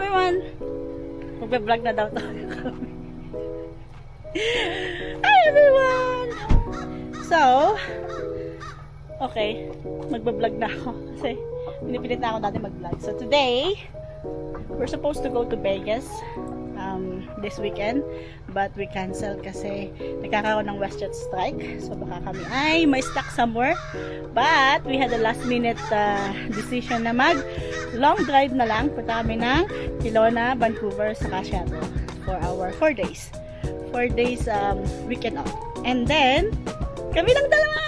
everyone! Magbe-vlog na daw to. Hi everyone! So, okay, magbe-vlog na ako kasi pinipilit na ako dati mag-vlog. So today, we're supposed to go to Vegas this weekend, but we cancel kasi nagkakaroon ng WestJet strike. So baka kami ay may stuck somewhere. But we had a last minute decision na mag long drive na lang. Punta kami ng Kelowna, Vancouver, saka Seattle for our 4 days. 4 days weekend off. And then, kami lang dalawa!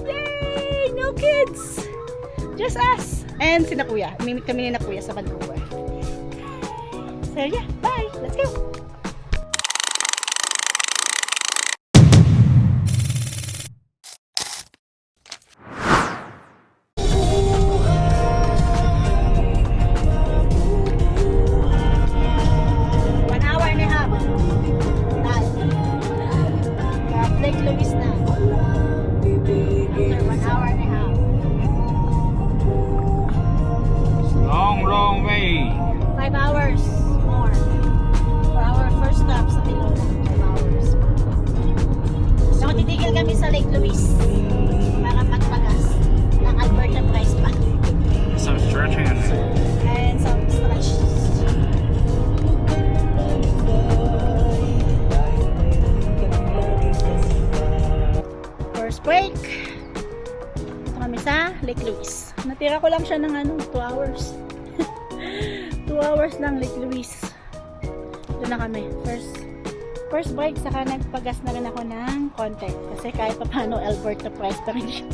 Yay! No kids! Just us! And si Nakuya. Mimit kami ni Nakuya sa Vancouver. So yeah, bye! Let's go! Long way. 5 hours more for our first stop sa Kelowna. 5 hours. So, titigil kami sa Lake Louise para magpagas ng Alberta Price pa. Some stretching And some stretch. First break. Ito kami sa Lake Louise. Natira ko lang siya ng 2 hours. 2 hours lang Lake Louise. Doon na kami. First break, saka nagpagas na rin ako ng konti. Kasi kahit pa paano, Alberta Price pa rin siya.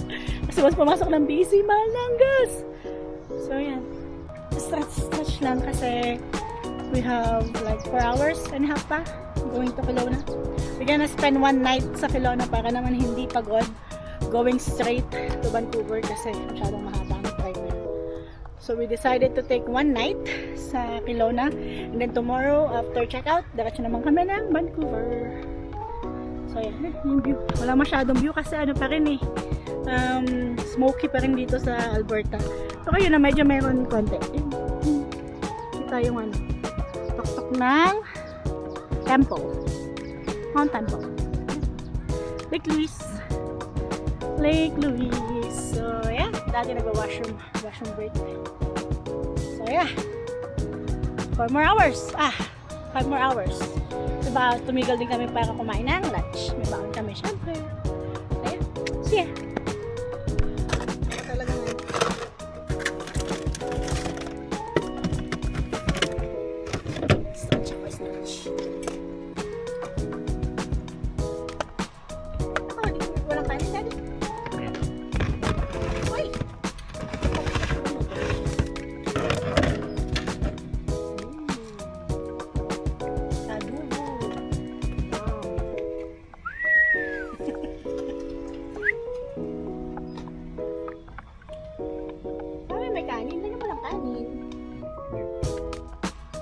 Kasi mas pumasok ng BC, mahal ng gas. So, yan. Stretch lang kasi we have like 4 hours and a half pa going to Kelowna. We're gonna spend 1 night sa Kelowna para naman hindi pagod going straight to Vancouver kasi masyadong mahaba ang drive na. So we decided to take 1 night sa Kelowna and then tomorrow after checkout, diretso naman kami ng Vancouver. So yan, yung view. Wala masyadong view kasi pa rin smoky pa rin dito sa Alberta. So kayo na medyo mayroon konti. Kita yung tok-tok ng temple. Mount Temple. Lake Louise. Lake Louise. So yeah, dati nagwa-washroom break. So yeah, 4 more hours. 5 more hours. Diba, tumigil din kami para kumain ng lunch. May baon kami, syempre. So yeah, see ya. Walang kanin, daddy.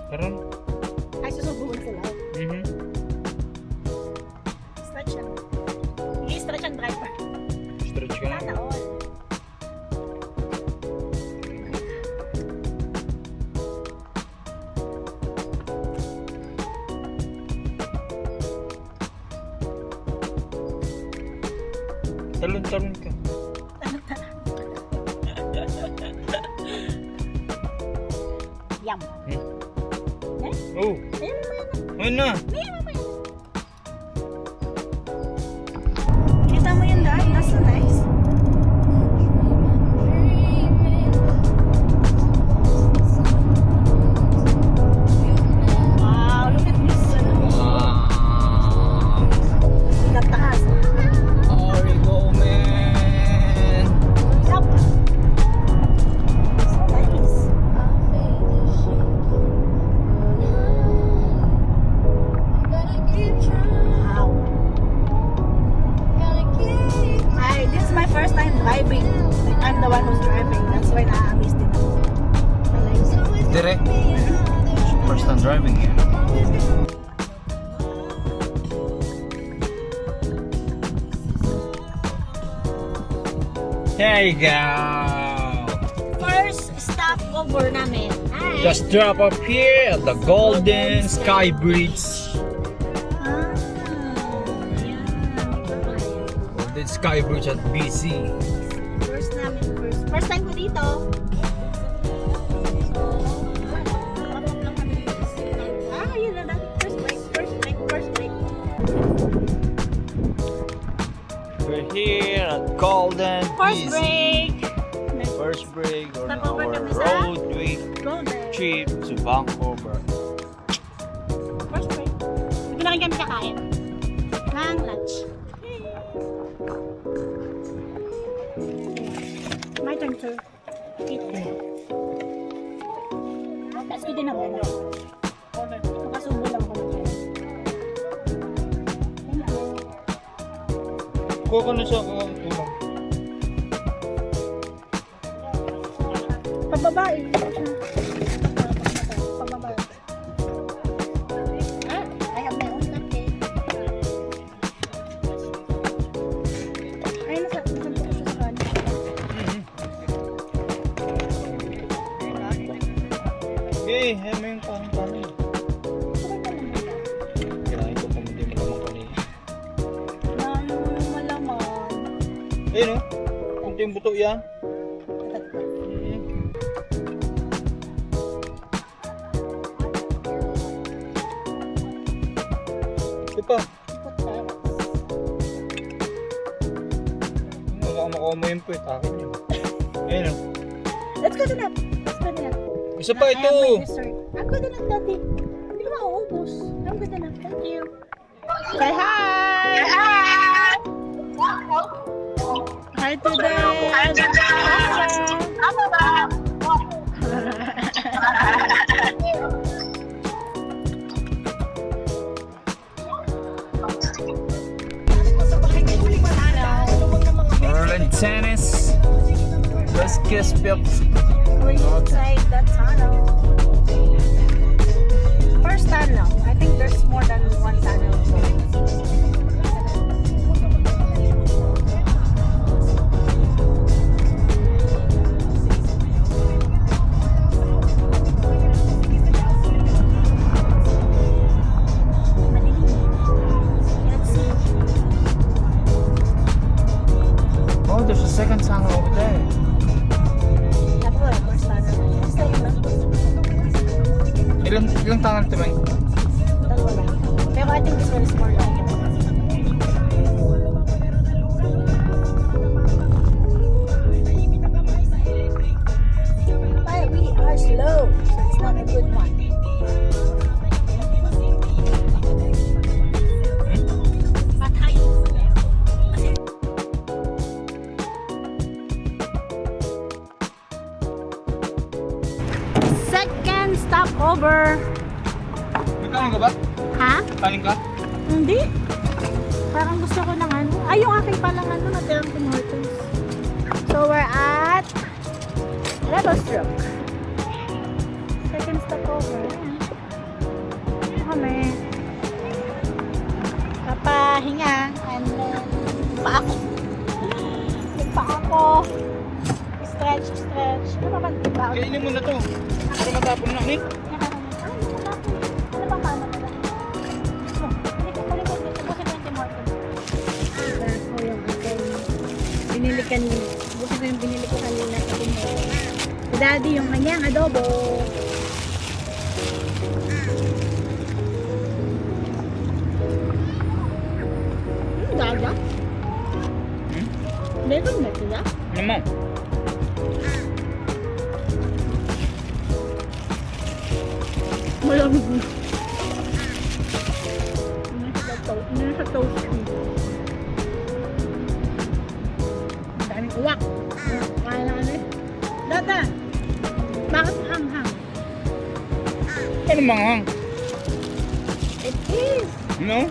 Karon? Ay, susubukan sila. Stretch lang. I-stretch ang driver. Stretch ka na. Sana all. Talon-talon ka. Yum. Oh. Ayun na. Kita mo yun dahil. That's so nice. Wow, look at this. Nataas. There we go, man. Yup. So nice. Wow. This is my first time driving. Like, I'm the one who's driving. That's why na-amaze din ako. I like it. Direct. First time driving here. There you go. First stopover namin ay Just drop up here at the Golden Sky Bridge. Ah, yan. Golden Sky Bridge at BC. First namin, first time ko dito. So, kapag lang kami. Yun na natin. First break. We're here at Golden First BC. break. First break on Stopover our kami sa road Golden. trip to Vancouver. First break. Dito na rin kami kakain. Ng lunch. My turn to eat. Tapos ko din ako. Makasubo lang ako. Thank you. Kuha ko na siya kung tulang. Pababae. Pababae. I have my own cupcake. Ay, nasaan po siya sa kanin. Okay, may yung kanin. Sarap ka naman. Kirahin ko kung hindi malamang kanina. Malaman. Ayun o, kunti yung buto yan. Ito pa. Wala ka makuha mo yung puwet. Akin yun. Ayun o. Let's go to that. Isa pa ito. I'm good enough, Daddy. Hindi ko mauubos. I'm good enough. Thank you. Say hi! Hi to the... Merlin tennis. Let's kiss Pips. We're inside the tunnel. First tunnel. I think there's more than one tunnel. Let's see. Oh, there's a second tunnel over there. Ako, first tunnel. Basta yun lang. Ilang tunnel ito, man? Dalawa lang. Pero I think this one is more like it. But we are slow, so it's not a good one. Patay. Second stopover. May kanin ka ba? Ha? Kanin ka? Hindi. Parang gusto ko ng ano. Ay, yung aking palang ano, natirang tomatoes. So, we're at Revelstoke. Second stopover. Ayan. Ito kami. Papahinga. And then, pa ako. Yung pa ako. Stretch. Ano ba ba? Kainin mo na to. Para matapon na, eh. Ano bang paano ba? Binili kanina. Bukas ko yung binili ko kanina sa Bumero. Si Daddy yung kanyang adobo. Dada? Meron na sila? Ano mo? Malamig na. Nasa toast cream. Ang daming uwak. Kaya na ano eh. Dada, bakit anghang? Ano manghang? It is. No?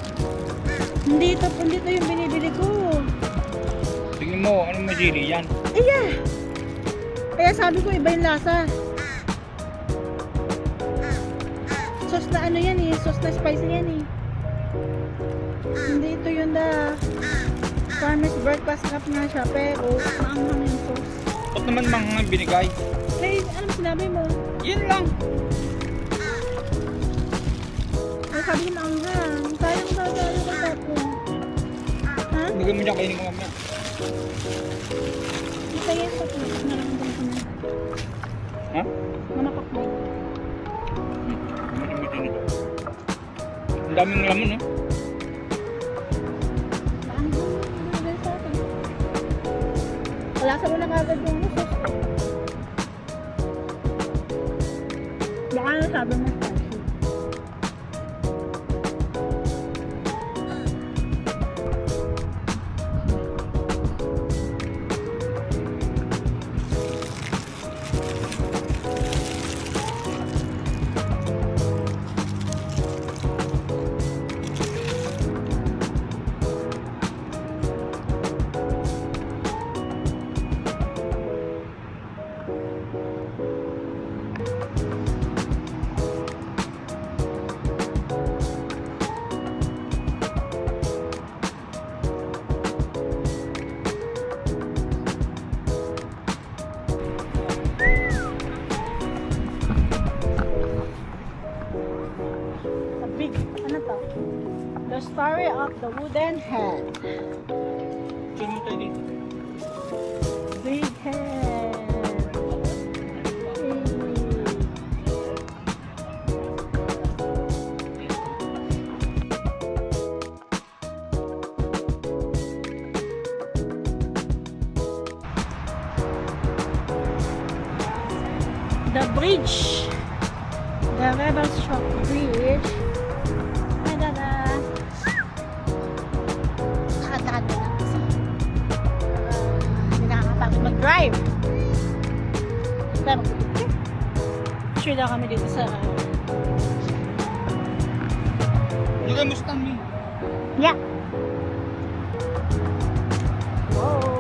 Hindi ito yung binibili ko. Tingnan mo, anong majili yan? Iya! Kaya sabi ko iba yung lasa. Sauce na ano yan eh. Sauce na spicy yan eh. Hindi ito yung farmer's breakfast cup nga siya. Pero maanghang yung sauce. Ba't naman manghang binigay? Eh, ano sinabi mo? Yan lang. sabi mo maanghang. Sayang dadalo ko tapon. Ha? Lagyan mo dyan, kainin ko mamaya. Isa yan sa po. Nararamdaman ko na. Ha? Manapak mo. Malimutin nito. Ang daming laman, no? Maanghang. Nagay sa akin. Wala sa mo na kagad yung sauce. Baka nasabi mo spicy. The big, ano to? The story of the wooden head. Sino mo tayo dito? Big head. The bridge. The Rebel Shock Bridge. Tada! Nakatakan mo lang kasi. Hindi nakakapagod mag-drive. Tara, sure lang kami dito sa... Lagay mo stand mo. Yeah! Whoa!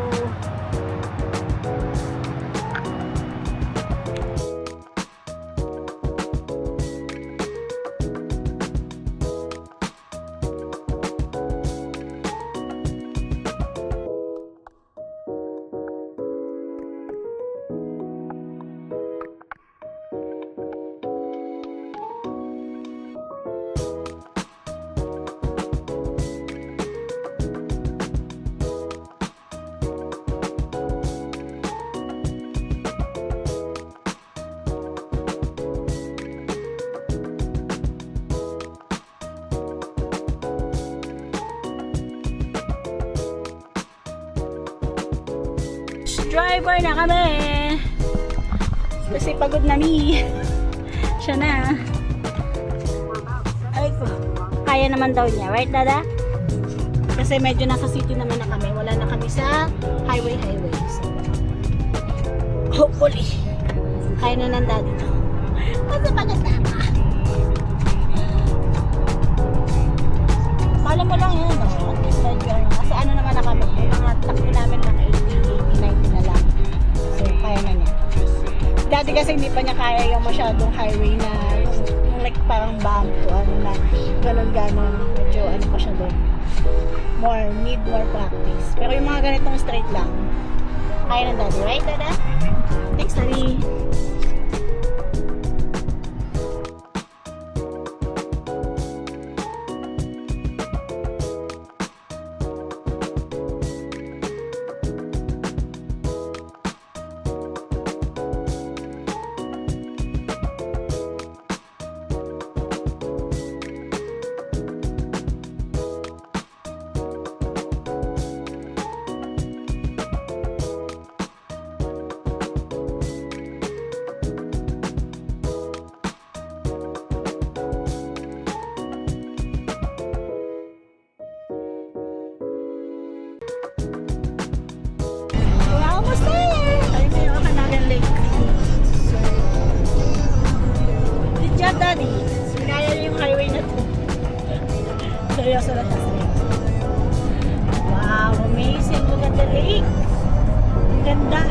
Driver na kami. Kasi pagod na mi. Siya na. Ay ko. Kaya naman daw niya. Right, Dada? Kasi medyo nasa city naman na kami. Wala na kami sa highway. So, hopefully, kaya na ng Daddy to. Kasi pagod na ka. Kala mo lang yun, no? At least medyo, kasi ano naman na kami. Yung mga takbo namin na 80, 90 na lang. So, kaya na niya. Dati kasi hindi pa niya kaya yung masyadong highway na yung like parang bump o ano na ganon. Medyo ano pa siya doon. Need more practice. Pero yung mga ganitong straight lang, kaya ng Daddy. Right, Dada? Thanks, Daddy. Almost there! Ayun na yung Okanagan Lake. Good job, Daddy! Sinaya niyo yung highway na to. Seryoso na siya. Wow! Amazing! Look at the lake! Ang ganda!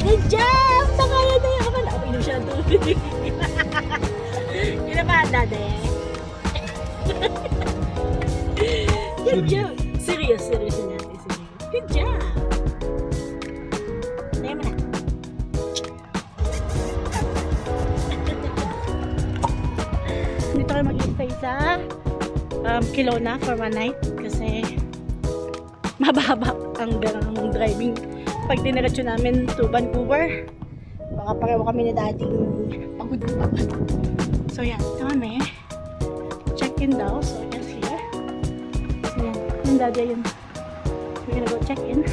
Good job! Nakaya na yung kaman. Ako inom siya ang tubig. Yun na ba, Daddy? Good job. Serious natin. Serious. Good job. Tayo mo na. Dito kayo mag-stay sa Kelowna for one night kasi mababa ang driving. Pag diniretso namin to Vancouver, baka pareho kami na dating pagod. So yan, ito kami. Check-in daw. So I guess here. So yan, yung dadya yun. We're gonna go check-in.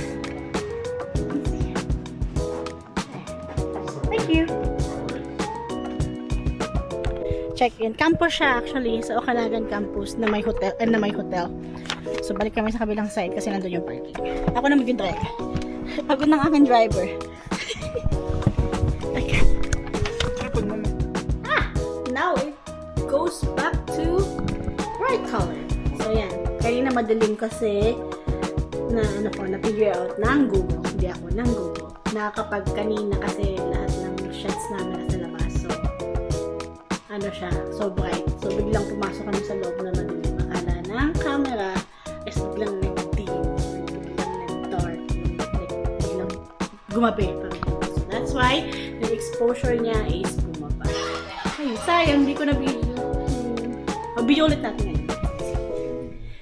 Thank you. Check-in. Campus siya actually sa Okanagan campus na may hotel. So balik kami sa kabilang side kasi nandun yung parking. Ako na mag-drive. Pagod ng aking driver. Okay. Now it goes back to bright color. So yan. Kanina madilim kasi na-figure out ng Google. Hindi ako ng Google. Na kapag kanina kasi lahat ng shots namin nasa labas. So, siya, so bright. So, biglang pumasok kami sa loob na madilim. Akala ng camera is biglang nag-dim. Biglang nag-dark. Biglang gumabi. So, that's why the exposure niya is bumaba. Ay, sayang, hindi ko na video. Video ulit natin ngayon.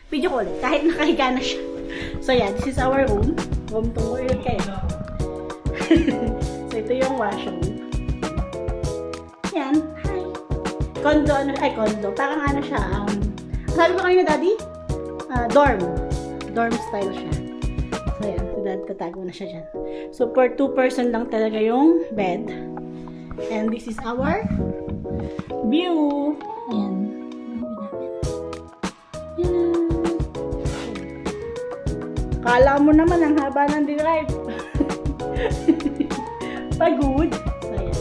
Video ko ulit. Kahit nakahiga na siya. So, yeah, this is our room. Room to more yun kayo. So, ito yung washroom. Yan. Hi. Condo. Condo. Parang siya. Sabi ko kanina, Daddy? Dorm. Dorm style siya. So, yan. Tatago na siya dyan. So, per 2 person lang talaga yung bed. And this is our view. Ayan. Yan. Kala mo naman ang haba ng drive. Pagod. So, ayan.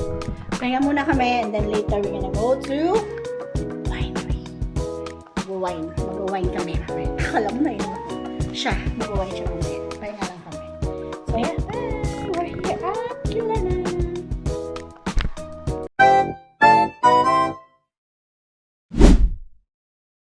Pahinga muna kami and then later we're gonna go to winery. Mag-wine kami. Akala mo na yun. Siya. Mag-wine siya kami. Pahinga lang kami. So, ayan. We're here at Kelowna.